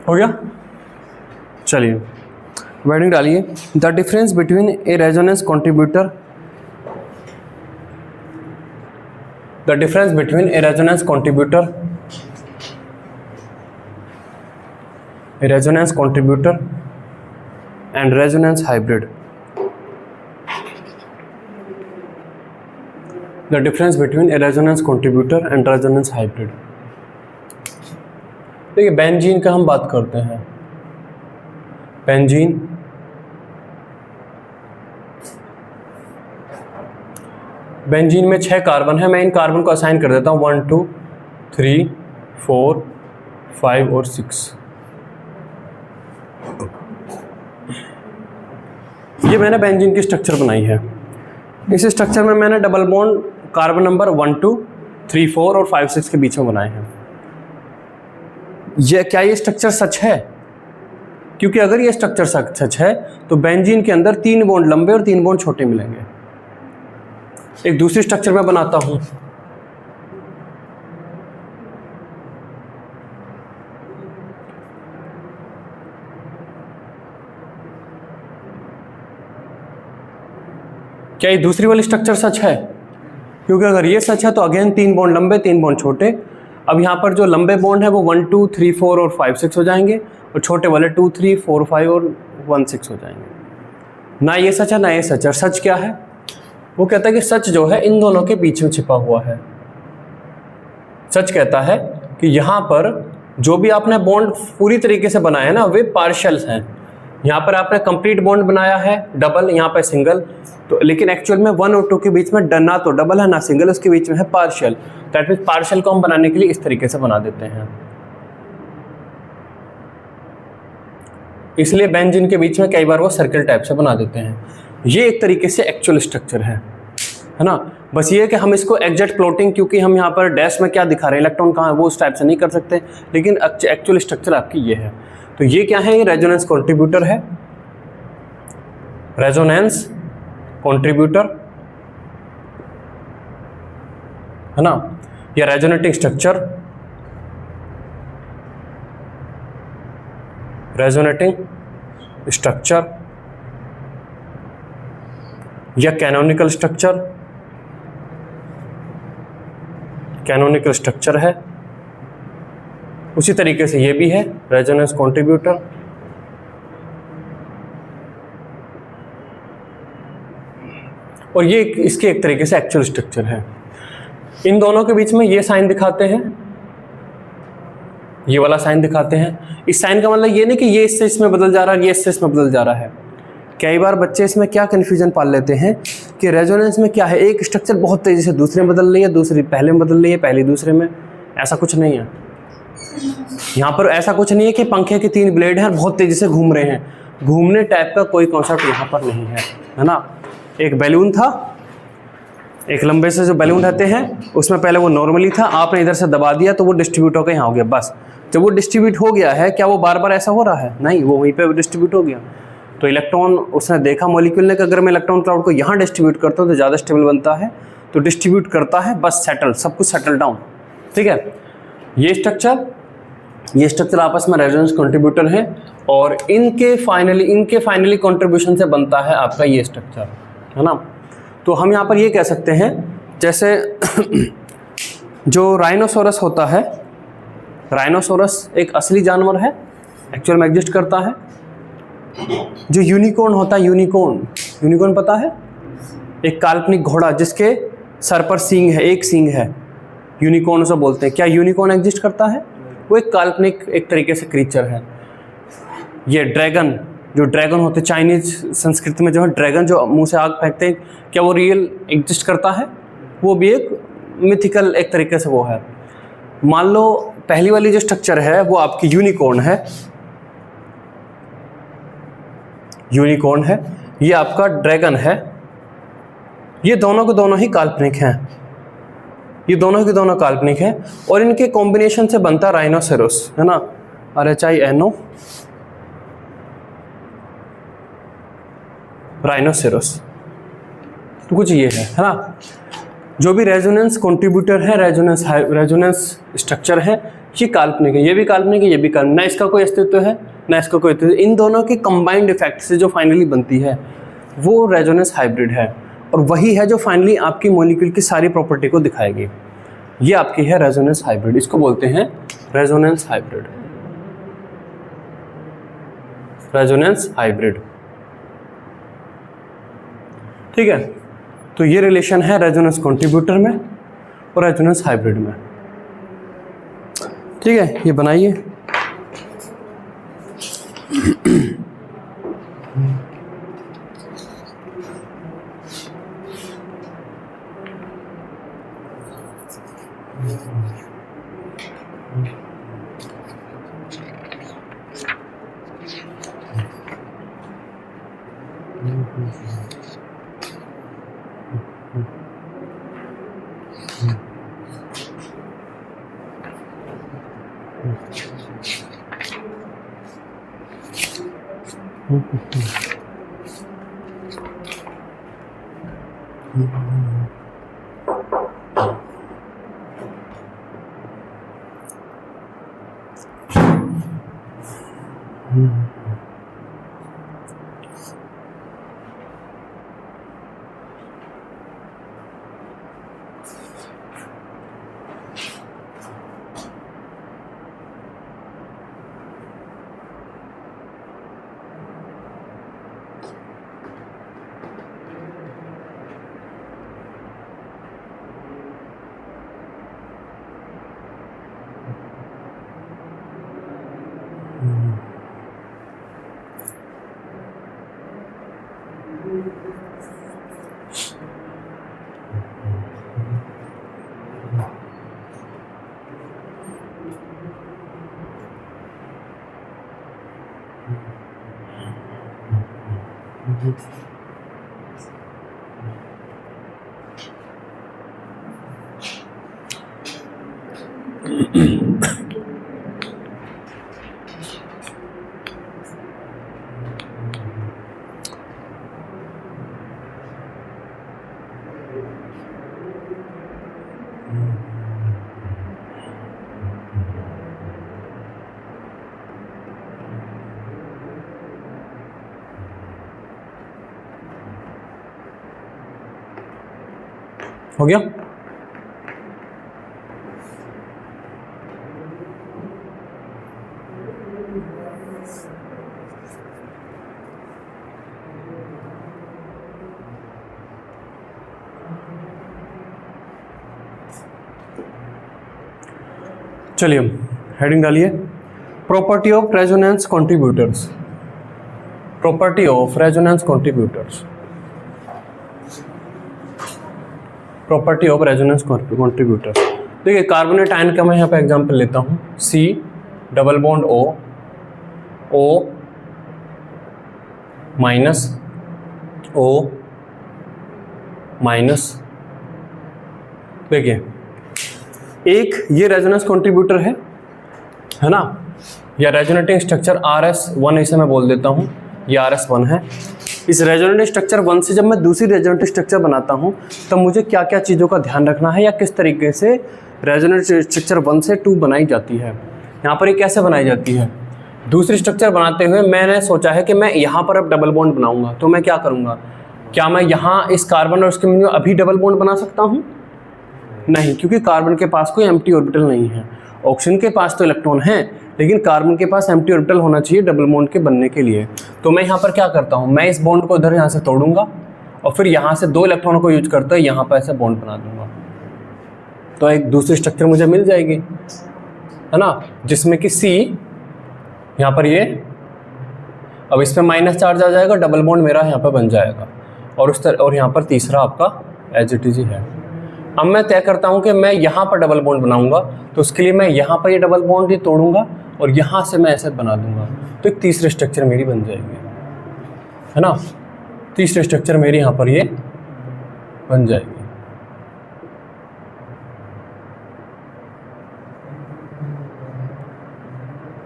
[SPEAKER 1] हो गया? चलिए वर्डिंग डालिए। The difference between A resonance contributor, the difference between A resonance contributor, A resonance contributor and resonance hybrid, the difference between A resonance contributor and resonance hybrid. देखिए बेंजीन का हम बात करते हैं। बेंजीन बेंजीन में 6 carbon है। मैं इन carbon को असाइन कर देता हूँ 1 2 3 4 5 और 6। ये मैंने बेंजीन की स्ट्रक्चर बनाई है। इस स्ट्रक्चर में मैंने डबल बॉन्ड कार्बन नंबर 1 2 3 4 और 5 6 के बीच में बनाए हैं। क्या ये स्ट्रक्चर सच है? क्योंकि अगर ये स्ट्रक्चर सच है तो बेंजीन के अंदर 3 बॉन्ड लंबे और 3 बॉन्ड छोटे मिलेंगे। एक दूसरी स्ट्रक्चर में बनाता हूं। क्या ये दूसरी वाली स्ट्रक्चर सच है? क्योंकि अगर ये सच है तो अगेन 3 बॉन्ड लंबे 3 बॉन्ड छोटे। अब यहाँ पर जो लंबे बॉन्ड है वो 1 2 3 4 और 5 6 हो जाएंगे और छोटे वाले 2 3 4 5 और 1 6 हो जाएंगे। ना ये सच है ना ये सच है। सच क्या है? वो कहता है कि सच जो है इन दोनों के बीच में छिपा हुआ है। सच कहता है कि यहाँ पर जो भी आपने बॉन्ड पूरी तरीके से बनाया है ना वे पार्शियल्स हैं। यहाँ पर आपने कंप्लीट बॉन्ड बनाया है डबल, यहाँ पर सिंगल, तो लेकिन एक्चुअल में 1 और 2 के बीच में ना तो डबल है ना सिंगल, उसके बीच में है पार्शियल। दैट मीन्स पार्शियल को हम बनाने के लिए इस तरीके से बना देते हैं। इसलिए बेंजीन के बीच में कई बार वो सर्कल टाइप से बना देते हैं। ये एक तरीके से एक्चुअल स्ट्रक्चर है ना। बस ये है कि हम इसको एग्जैक्ट प्लॉटिंग, क्योंकि हम यहाँ पर डैश में क्या दिखा रहे हैं इलेक्ट्रॉन कहाँ है वो उस टाइप से नहीं कर सकते, लेकिन एक्चुअल स्ट्रक्चर आपकी ये है। तो ये क्या है? ये रेजोनेंस कॉन्ट्रीब्यूटर है। रेजोनेंस कॉन्ट्रीब्यूटर है ना, या रेजोनेटिंग स्ट्रक्चर, रेजोनेटिंग स्ट्रक्चर या कैनोनिकल स्ट्रक्चर, कैनोनिकल स्ट्रक्चर है। उसी तरीके से ये भी है रेजोनेंस कॉन्ट्रीब्यूटर। और ये इसके एक तरीके से एक्चुअल स्ट्रक्चर है। इन दोनों के बीच में ये साइन दिखाते हैं, ये वाला साइन दिखाते हैं। इस साइन का मतलब ये नहीं कि ये इससे इसमें बदल जा रहा है, ये इससे इसमें बदल जा रहा है। कई बार बच्चे इसमें क्या कन्फ्यूजन पाल लेते हैं कि रेजोनेंस में क्या है, एक स्ट्रक्चर बहुत तेज़ी से दूसरे में बदल रही है, दूसरी पहले में बदल रही है, पहली दूसरे में। ऐसा कुछ नहीं है यहाँ पर। ऐसा कुछ नहीं है कि पंखे के 3 ब्लेड हैं बहुत तेज़ी से घूम रहे हैं। घूमने टाइप का कोई कॉन्सेप्ट यहाँ पर नहीं है ना। एक बैलून था, एक लंबे से जो बैलून रहते हैं उसमें पहले वो नॉर्मली था, आपने इधर से दबा दिया तो वो डिस्ट्रीब्यूट होकर यहाँ हो गया। बस जब वो डिस्ट्रीब्यूट हो गया है, क्या वो बार बार ऐसा हो रहा है? नहीं, वो वहीं पे डिस्ट्रीब्यूट हो गया। तो इलेक्ट्रॉन उसने देखा मॉलिक्यूल ने कि अगर मैं इलेक्ट्रॉन क्लाउड को यहाँ डिस्ट्रीब्यूट करता हूँ तो ज़्यादा स्टेबल बनता है, तो डिस्ट्रीब्यूट करता है, बस सेटल, सब कुछ सेटल डाउन। ठीक है, ये स्ट्रक्चर आपस में रेजोनेंस कंट्रीब्यूटर हैं और इनके फाइनली कंट्रीब्यूशन से बनता है आपका ये स्ट्रक्चर, है ना। तो हम यहाँ पर ये कह सकते हैं, जैसे जो राइनोसोरस होता है, राइनोसोरस एक असली जानवर है, एक्चुअल में एग्जिस्ट करता है। जो यूनिकॉर्न होता है, यूनिकॉर्न पता है, एक काल्पनिक घोड़ा जिसके सर पर सींग है, एक सींग है, यूनिकॉर्न उसे बोलते हैं। क्या यूनिकॉर्न एग्जिस्ट करता है? वो एक काल्पनिक एक तरीके से क्रीचर है। ये ड्रैगन, जो ड्रैगन होते हैं चाइनीज संस्कृति में, जो है ड्रैगन जो मुंह से आग फेंकते हैं, क्या वो रियल एग्जिस्ट करता है? वो भी एक मिथिकल एक तरीके से वो है। मान लो पहली वाली जो स्ट्रक्चर है वो आपकी यूनिकॉर्न है, यूनिकॉर्न है, ये आपका ड्रैगन है। ये दोनों के दोनों ही काल्पनिक हैं, ये दोनों के दोनों काल्पनिक हैं और इनके कॉम्बिनेशन से बनता राइनोसेरोस, है ना, RHINO, राइनोसेरोस। तो कुछ ये है ना। जो भी रेजोनेंस कंट्रीब्यूटर है, रेजोनेंस स्ट्रक्चर है, ये काल्पनिक है, ये भी काल्पनिक है, ये भी काल्पनिक, ना इसका कोई अस्तित्व है ना इसका कोई अस्तित्व। इन दोनों के कंबाइंड इफेक्ट से जो फाइनली बनती है वो रेजोनेंस हाइब्रिड है, और वही है जो फाइनली आपकी मॉलिक्यूल की सारी प्रॉपर्टी को दिखाएगी। ये आपकी है रेजोनेंस हाइब्रिड, इसको बोलते हैं रेजोनेंस हाइब्रिड, रेजोनेंस हाइब्रिड। ठीक है, तो ये रिलेशन है रेजोनेंस कंट्रीब्यूटर में और रेजोनेंस हाइब्रिड में। ठीक है, ये बनाइए। हो गया? चलिए हेडिंग डालिए, property of resonance contributors, property of resonance contributors, property of resonance contributor. देखिए कार्बोनेट आयन का मैं यहाँ पे एग्जांपल लेता हूँ, C double bond O minus O minus. देखिए एक ये रेजोनेंस कंट्रीब्यूटर है ना, या रेजोनेटिंग स्ट्रक्चर RS1 इसे मैं बोल देता हूँ, ये RS1 है। इस रेजोनेटिंग स्ट्रक्चर 1 से जब मैं दूसरी रेजोनेटिंग स्ट्रक्चर बनाता हूँ तब मुझे क्या क्या चीज़ों का ध्यान रखना है, या किस तरीके से रेजोनेटिंग स्ट्रक्चर 1 से 2 बनाई जाती है। यहाँ पर ये कैसे बनाई जाती है, दूसरी स्ट्रक्चर बनाते हुए मैंने सोचा है कि मैं यहाँ पर अब डबल बॉन्ड बनाऊंगा, तो मैं क्या करूँगा, क्या मैं यहाँ इस कार्बन और इसके में अभी डबल बॉन्ड बना सकता हूँ? नहीं, क्योंकि कार्बन के पास कोई एम्प्टी ऑर्बिटल नहीं है। ऑक्सीजन के पास तो इलेक्ट्रॉन है, लेकिन कार्बन के पास एम्प्टी ऑर्बिटल होना चाहिए डबल बॉन्ड के बनने के लिए। तो मैं यहाँ पर क्या करता हूँ, मैं इस बॉन्ड को इधर यहाँ से तोड़ूंगा और फिर यहाँ से 2 इलेक्ट्रॉनों को यूज करते हुए यहाँ पर ऐसे बॉन्ड बना दूंगा, तो एक दूसरी स्ट्रक्चर मुझे मिल जाएगी, है ना, जिसमें कि C यहाँ पर ये, अब इस पर माइनस चार्ज आ जाएगा, डबल बॉन्ड मेरा यहाँ पर बन जाएगा, और उस तरह, और यहाँ पर तीसरा आपका एज इट इज ही है। अब मैं तय करता हूँ कि मैं यहाँ पर डबल बॉन्ड बनाऊंगा, तो उसके लिए मैं यहाँ पर ये डबल बॉन्ड ही तोड़ूंगा और यहाँ से मैं ऐसे बना दूंगा, तो एक तीसरी स्ट्रक्चर मेरी बन जाएगी, है ना, तीसरी स्ट्रक्चर मेरी यहाँ पर ये बन जाएगी।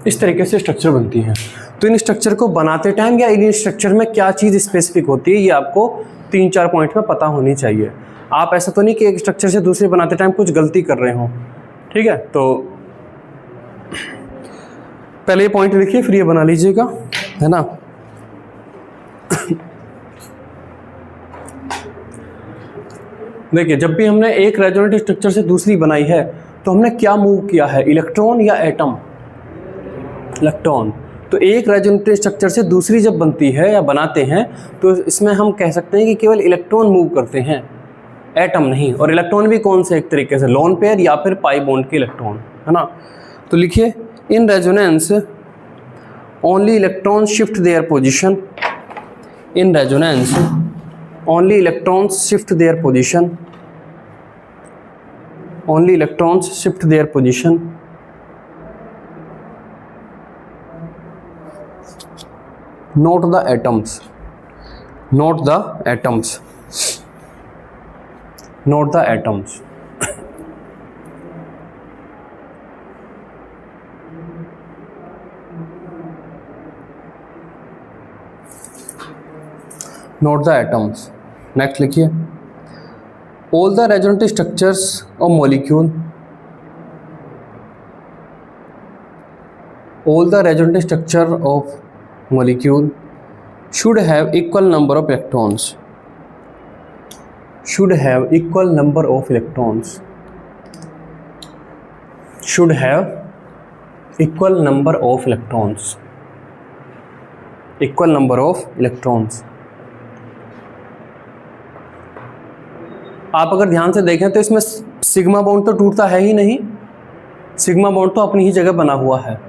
[SPEAKER 1] इस तरीके से स्ट्रक्चर बनती हैं। तो इन स्ट्रक्चर को बनाते टाइम या इन स्ट्रक्चर में क्या चीज़ स्पेसिफिक होती है, ये आपको 3-4 पॉइंट में पता होनी चाहिए। आप ऐसा तो नहीं कि एक स्ट्रक्चर से दूसरे बनाते टाइम कुछ गलती कर रहे हो, ठीक है। तो पहले ये पॉइंट लिखिए, फिर ये बना लीजिएगा, है ना। देखिए, जब भी हमने एक रेजोनेंट स्ट्रक्चर से दूसरी बनाई है तो हमने क्या मूव किया है, इलेक्ट्रॉन या एटम? इलेक्ट्रॉन। तो एक रेजोनेंट स्ट्रक्चर से दूसरी जब बनती है या बनाते हैं तो इसमें हम कह सकते हैं कि केवल इलेक्ट्रॉन मूव करते हैं, एटम नहीं। और इलेक्ट्रॉन भी कौन से, एक तरीके से लोन पेयर या फिर पाई बॉन्ड के इलेक्ट्रॉन, है ना। तो लिखिए, in resonance only electron shift their position, in resonance only electrons shift their position, only electrons shift their position, not the atoms, not the atoms, not the atoms. Not the atoms. Next लिखिए, all the resonant structures of molecule, all the resonant structure of molecule should have equal number of electrons, should have equal number of electrons, should have equal number of electrons, equal number of electrons. आप अगर ध्यान से देखें तो इसमें sigma bond तो टूटता है ही नहीं, सिग्मा बॉन्ड तो अपनी ही जगह बना हुआ है।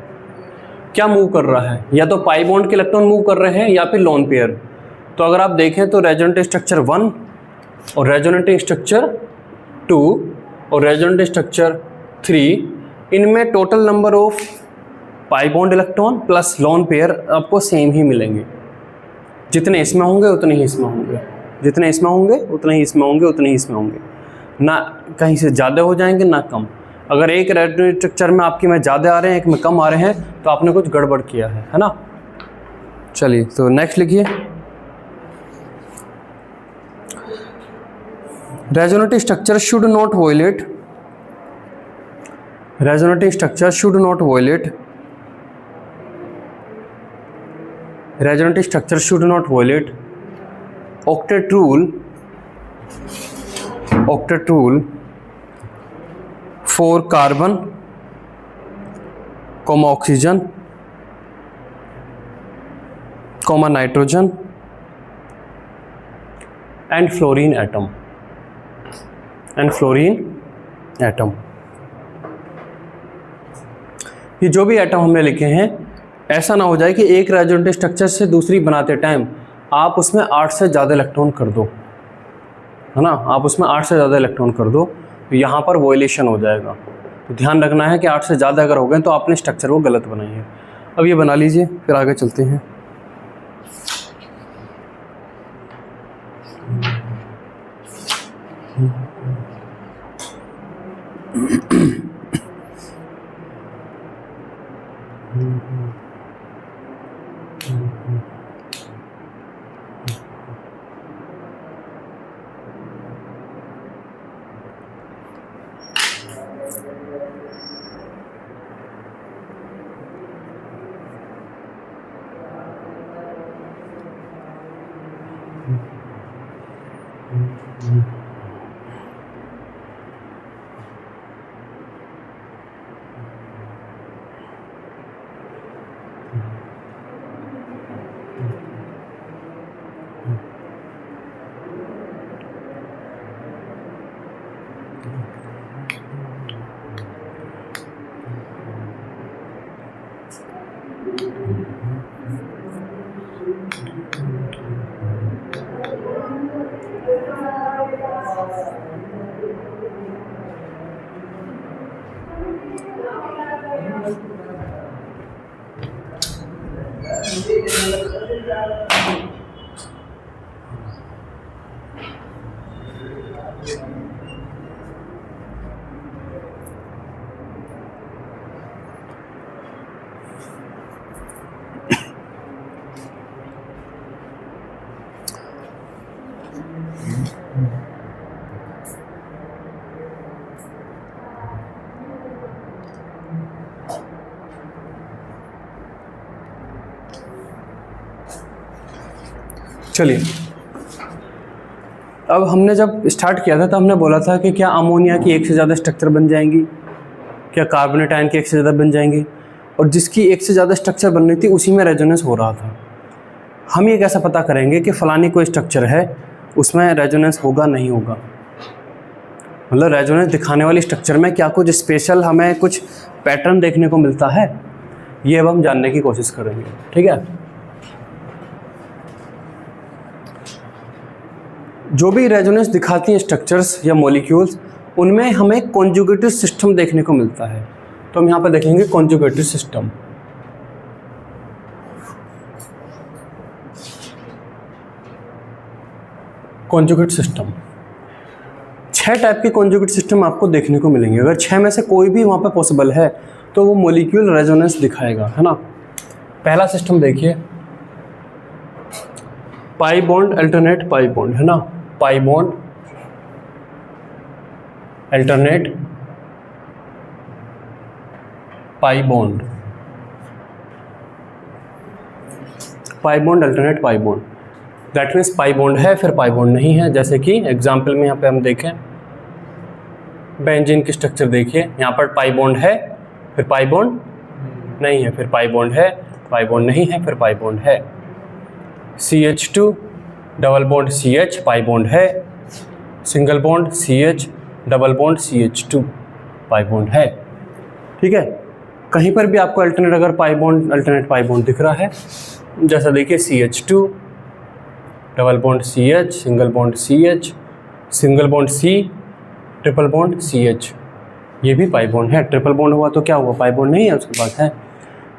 [SPEAKER 1] क्या मूव कर रहा है, या तो पाई बॉन्ड के इलेक्ट्रॉन मूव कर रहे हैं या फिर लोन पेयर। तो अगर आप देखें तो रेजोनेंट स्ट्रक्चर 1 और रेजोनेंट स्ट्रक्चर 2 और रेजोनेंट स्ट्रक्चर 3, इनमें total number of pi bond electron plus lone pair आपको सेम ही मिलेंगे। जितने इसमें होंगे उतने ही इसमें होंगे, जितने इसमें होंगे उतने ही इसमें होंगे, उतने ही इसमें होंगे, ना कहीं से ज़्यादा हो जाएंगे ना कम। अगर एक रेजोनेंट स्ट्रक्चर में आपकी में ज़्यादा आ रहे हैं, एक में कम आ रहे हैं, तो आपने कुछ गड़बड़ किया है ना। चलिए, तो नेक्स्ट लिखिए, resonant structure should not violate, resonant structure should not violate, resonant structure should not violate octet rule, octet rule for carbon, comma oxygen, comma nitrogen and fluorine atom, and fluorine atom. ये जो भी atom हमने लिखे हैं, ऐसा ना हो जाए कि एक रेजोनेंट स्ट्रक्चर से दूसरी बनाते टाइम आप उसमें 8 से ज़्यादा इलेक्ट्रॉन कर दो, है ना, आप उसमें 8 से ज़्यादा इलेक्ट्रॉन कर दो, तो यहाँ पर वोलेशन हो जाएगा। तो ध्यान रखना है कि 8 से ज़्यादा अगर हो गए तो आपने स्ट्रक्चर को गलत बनाई है। अब ये बना लीजिए, फिर आगे चलते हैं। चलिए, अब हमने जब स्टार्ट किया था तो हमने बोला था कि क्या अमोनिया की एक से ज़्यादा स्ट्रक्चर बन जाएंगी, क्या कार्बोनेट आयन की एक से ज़्यादा बन जाएंगी, और जिसकी एक से ज़्यादा स्ट्रक्चर बन रही थी उसी में रेजोनेंस हो रहा था। हम ये कैसे पता करेंगे कि फलानी कोई स्ट्रक्चर है उसमें रेजोनेंस होगा नहीं होगा, मतलब रेजोनेंस दिखाने वाली स्ट्रक्चर में क्या कुछ स्पेशल हमें कुछ पैटर्न देखने को मिलता है, ये अब हम जानने की कोशिश करेंगे। ठीक है, जो भी रेजोनेंस दिखाती हैं स्ट्रक्चर्स या मॉलिक्यूल्स, उनमें हमें कॉन्जुगेटिव सिस्टम देखने को मिलता है। तो हम यहाँ पर देखेंगे conjugative system. Conjugate system 6 type के कॉन्जुगेट सिस्टम आपको देखने को मिलेंगे। अगर 6 में से कोई भी वहाँ पे पॉसिबल है तो वो मॉलिक्यूल रेजोनेंस दिखाएगा, है ना। पहला सिस्टम देखिए, पाई बॉन्ड अल्टरनेट पाई बॉन्ड, है ना। पाई bond alternate pi bond, pi bond alternate pi bond, that means pi bond है फिर पाई बॉन्ड नहीं है। जैसे कि एग्जाम्पल में यहाँ पे हम देखें, बेंजीन की स्ट्रक्चर देखिए, यहाँ पर पाई बॉन्ड है फिर पाई बॉन्ड नहीं है, फिर पाई बॉन्ड है, पाई बॉन्ड नहीं है, फिर पाई बॉन्ड है। CH2 double bond CH pi bond है, single bond CH double bond CH2 pi bond है। ठीक है, कहीं पर भी आपको अल्टरनेट अगर pi bond alternate pi bond दिख रहा है, जैसा देखिए CH2 double bond CH single bond CH single bond C triple bond CH, ये भी पाई बॉन्ड है। ट्रिपल बॉन्ड हुआ तो क्या हुआ, पाई बॉन्ड नहीं है, उसके पास है।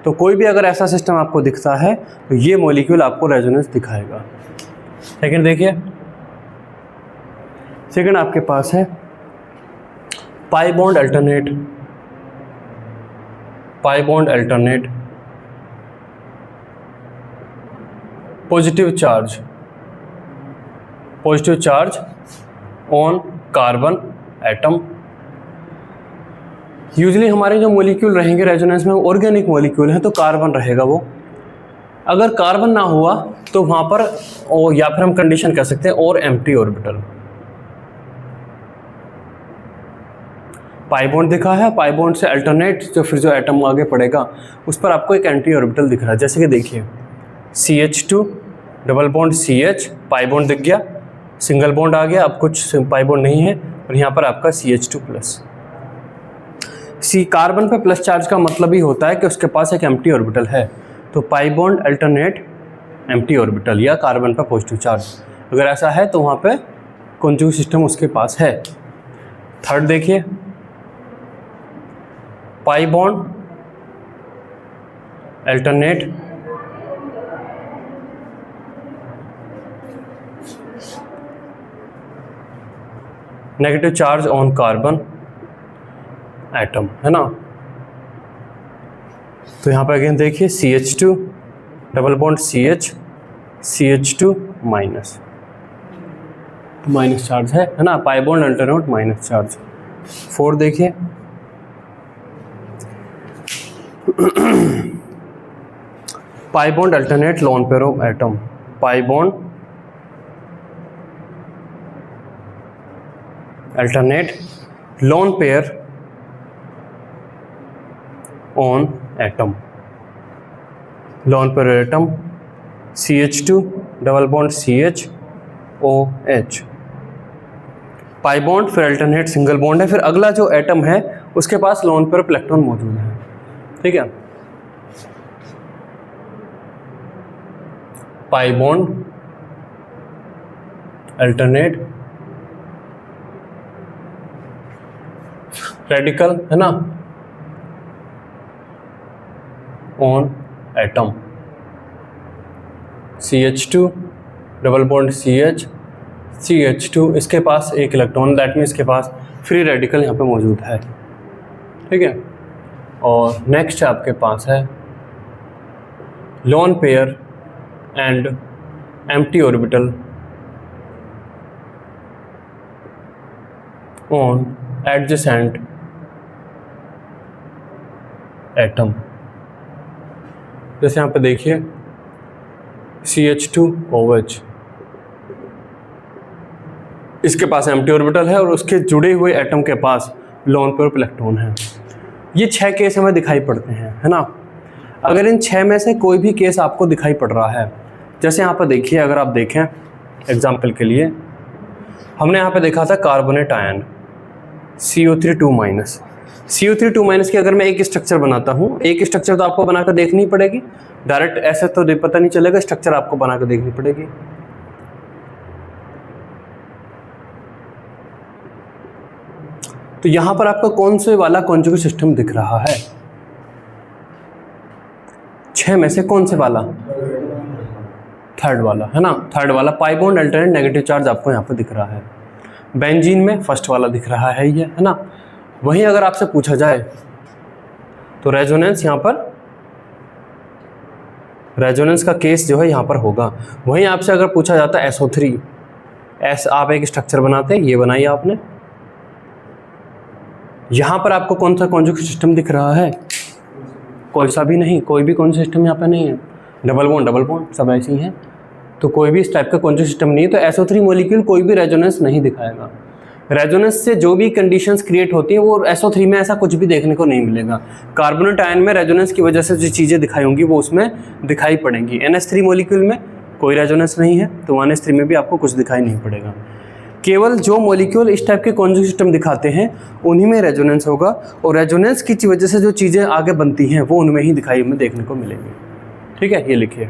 [SPEAKER 1] तो कोई भी अगर ऐसा सिस्टम आपको दिखता है तो ये मॉलिक्यूल आपको रेजोनेंस दिखाएगा। सेकंड देखिए, सेकंड आपके पास है पाई bond alternate, pi bond alternate positive charge, positive charge on carbon atom. Usually हमारे जो मॉलिक्यूल रहेंगे रेजोनेंस में ऑर्गेनिक मॉलिक्यूल हैं, तो कार्बन रहेगा वो। अगर कार्बन ना हुआ तो वहाँ पर या फिर हम कंडीशन कह सकते हैं और एम्प्टी ऑर्बिटल। पाई बॉन्ड दिखा है, पाई बॉन्ड से अल्टरनेट जो एटम आगे पड़ेगा उस पर आपको एक एंटी ऑर्बिटल दिख रहा है। जैसे कि देखिए CH2 double bond CH pi bond दिख गया, सिंगल बॉन्ड आ गया, अब कुछ पाई बॉन्ड नहीं है, और यहाँ पर आपका CH2 प्लस। कार्बन पे प्लस चार्ज का मतलब ही होता है कि उसके पास एक एम्प्टी ऑर्बिटल है। तो पाई बॉन्ड अल्टरनेट एम्प्टी ऑर्बिटल या कार्बन पर पॉजिटिव चार्ज, अगर ऐसा है तो वहाँ पे कॉन्जुगेट सिस्टम उसके पास है। थर्ड देखिए, पाई bond alternate negative charge on carbon atom, है ना। तो यहाँ पर अगेन देखिए CH2 double bond CH CH2 minus, minus charge है ना। पाई बॉन्ड अल्टरनेट माइनस चार्ज। 4 देखिए, पाई bond alternate lone pair of atom, pi bond alternate lone pair on atom, lone pair atom CH2 double bond CH OH, pi bond, फिर alternate single bond है, फिर अगला जो atom है उसके पास lone pair of electron मौजूद है। ठीक है, पाई बॉन्ड, अल्टरनेट, रेडिकल है ना, on atom, CH2 double bond CH CH2, इसके पास एक इलेक्ट्रॉन, दैट मीन इसके पास फ्री रेडिकल यहाँ पे मौजूद है। ठीक है, और नेक्स्ट आपके पास है lone pair and empty orbital on adjacent atom. जैसे यहाँ पे देखिए CH2OH, इसके पास एम्प्टी ऑर्बिटल है और उसके जुड़े हुए एटम के पास लोन पेयर ऑफ इलेक्ट्रॉन है। ये 6 केस हमें दिखाई पड़ते हैं, है ना। अगर इन 6 में से कोई भी केस आपको दिखाई पड़ रहा है, जैसे यहाँ पर देखिए, अगर आप देखें एग्जाम्पल के लिए, हमने यहाँ पे देखा था कार्बोनेट आयन CO3 CO3 की अगर मैं एक स्ट्रक्चर बनाता हूँ, एक स्ट्रक्चर तो आपको बनाकर देखनी पड़ेगी, डायरेक्ट ऐसे तो पता नहीं चलेगा, स्ट्रक्चर आपको बनाकर देखनी पड़ेगी। तो यहां पर आपको कौन से वाला कॉन्जुगेट सिस्टम दिख रहा है? 6 में से कौन से वाला? थर्ड वाला, है ना, थर्ड वाला। पाई बॉन्ड अल्टरनेट नेगेटिव चार्ज आपको यहाँ पर दिख रहा है। बेंजीन में फर्स्ट वाला दिख रहा है ये, है ना। वहीं अगर आपसे पूछा जाए तो रेजोनेंस, यहाँ पर रेजोनेंस का केस जो है यहाँ पर होगा। वहीं आपसे अगर पूछा जाता है SO3, आप एक स्ट्रक्चर बनाते हैं, ये बनाइए आपने, यहाँ पर आपको कौन सा कॉन्जुगेट सिस्टम दिख रहा है? कोई सा भी नहीं, कोई भी कॉन्जुगेट सिस्टम यहाँ पे नहीं है। डबल बॉन्ड सब ऐसे ही हैं, तो कोई भी इस टाइप का कॉन्जुगेट सिस्टम नहीं है। तो SO3 मॉलिक्यूल कोई भी रेजोनेंस नहीं दिखाएगा। रेजोनेंस से जो भी कंडीशंस क्रिएट होती हैं वो SO3 में ऐसा कुछ भी देखने को नहीं मिलेगा। कार्बोनेट आयन में रेजोनेंस की वजह से जो चीज़ें दिखाई होंगी वो उसमें दिखाई पड़ेंगी। NH3 मॉलिक्यूल में कोई रेजोनेंस नहीं है, तो 1s3 में भी आपको कुछ दिखाई नहीं पड़ेगा। केवल जो मॉलिक्यूल इस टाइप के कॉन्जुगेट सिस्टम दिखाते हैं उन्हीं में रेजोनेंस होगा, और रेजोनेंस की वजह से जो चीज़ें आगे बनती हैं वो उनमें ही दिखाई हमें देखने को मिलेंगी। ठीक है, ये लिखिए।